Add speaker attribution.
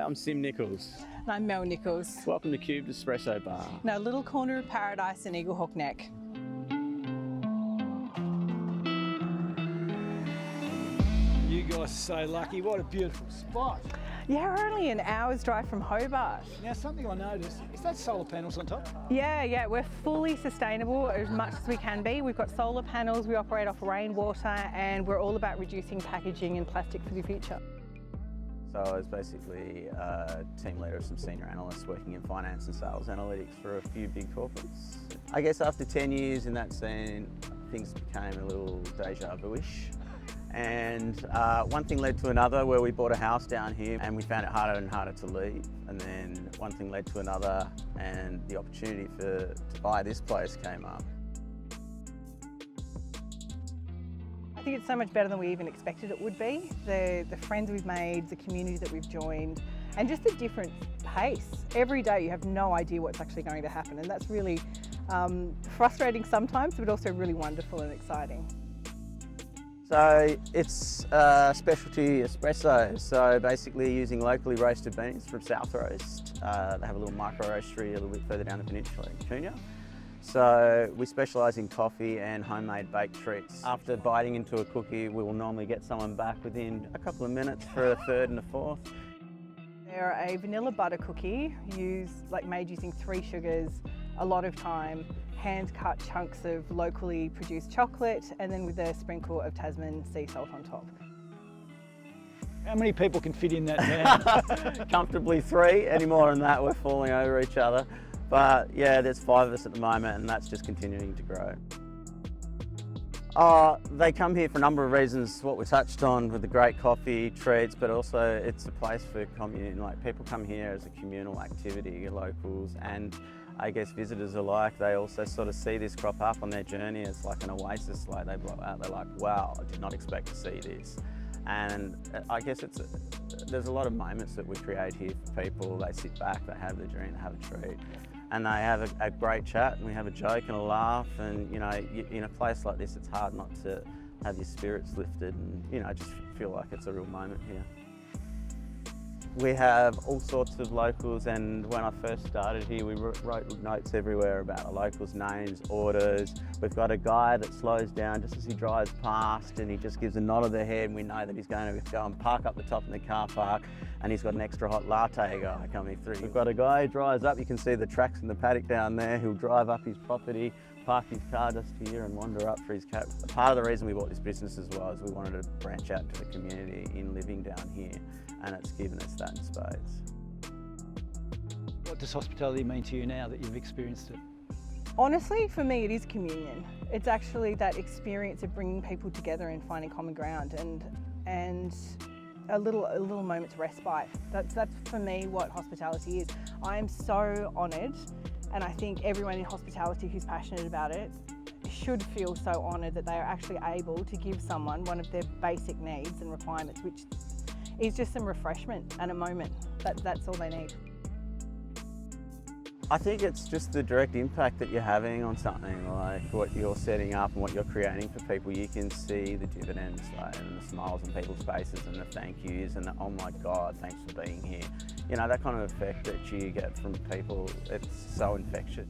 Speaker 1: I'm Sim Nichols.
Speaker 2: And I'm Mel Nichols.
Speaker 1: Welcome to Cubed Espresso Bar.
Speaker 2: Now, a little corner of paradise in Eaglehawk Neck.
Speaker 3: You guys are so lucky. What a beautiful spot.
Speaker 2: Yeah, we're only an hour's drive from Hobart.
Speaker 3: Now, something I noticed, is that solar panels on top?
Speaker 2: Yeah, we're fully sustainable as much as we can be. We've got solar panels, we operate off rainwater, and we're all about reducing packaging and plastic for the future.
Speaker 1: So I was basically a team leader of some senior analysts working in finance and sales analytics for a few big corporates. I guess after 10 years in that scene, things became a little deja vu-ish. And one thing led to another, where we bought a house down here and we found it harder and harder to leave. And then one thing led to another, and the opportunity to buy this place came up.
Speaker 2: I think it's so much better than we even expected it would be. The friends we've made, the community that we've joined, and just the different pace. Every day you have no idea what's actually going to happen, and that's really frustrating sometimes, but also really wonderful and exciting.
Speaker 1: So it's specialty espresso, so basically using locally roasted beans from South Roast. They have a little micro roastery a little bit further down the peninsula in Cunha. So we specialise in coffee and homemade baked treats. After biting into a cookie, we will normally get someone back within a couple of minutes for a third and a fourth.
Speaker 2: They're a vanilla butter cookie made using 3 sugars, a lot of time, hand-cut chunks of locally produced chocolate, and then with a sprinkle of Tasman sea salt on top.
Speaker 3: How many people can fit in that van?
Speaker 1: Comfortably 3. Any more than that, we're falling over each other. But yeah, there's 5 of us at the moment, and that's just continuing to grow. They come here for a number of reasons, what we touched on with the great coffee, treats, but also it's a place for commune. Like, people come here as a communal activity, locals and I guess visitors alike. They also sort of see this crop up on their journey. It's like an oasis, like they blow out. They're like, wow, I did not expect to see this. And I guess there's a lot of moments that we create here for people. They sit back, they have their drink, they have a treat, and they have a great chat, and we have a joke and a laugh. And you know, in a place like this, it's hard not to have your spirits lifted, and you know, just feel like it's a real moment here. We have all sorts of locals, and when I first started here, we wrote notes everywhere about the locals' names, orders. We've got a guy that slows down just as he drives past, and he just gives a nod of the head, and we know that he's going to go and park up the top in the car park, and he's got an extra hot latte guy coming through. We've got a guy who drives up, you can see the tracks in the paddock down there, who'll drive up his property, park his car just here and wander up for his cat. Part of the reason we bought this business as well is we wanted to branch out into the community in living down here, and it's given us that space.
Speaker 3: What does hospitality mean to you now that you've experienced it?
Speaker 2: Honestly, for me, it is communion. It's actually that experience of bringing people together and finding common ground, and a little moment's respite. That's for me what hospitality is. I am so honoured, and I think everyone in hospitality who's passionate about it should feel so honoured that they are actually able to give someone one of their basic needs and requirements, which is just some refreshment and a moment. That's all they need.
Speaker 1: I think it's just the direct impact that you're having on something, like what you're setting up and what you're creating for people. You can see the dividends, like, and the smiles on people's faces, and the thank yous, and the, oh my God, thanks for being here. You know, that kind of effect that you get from people, it's so infectious.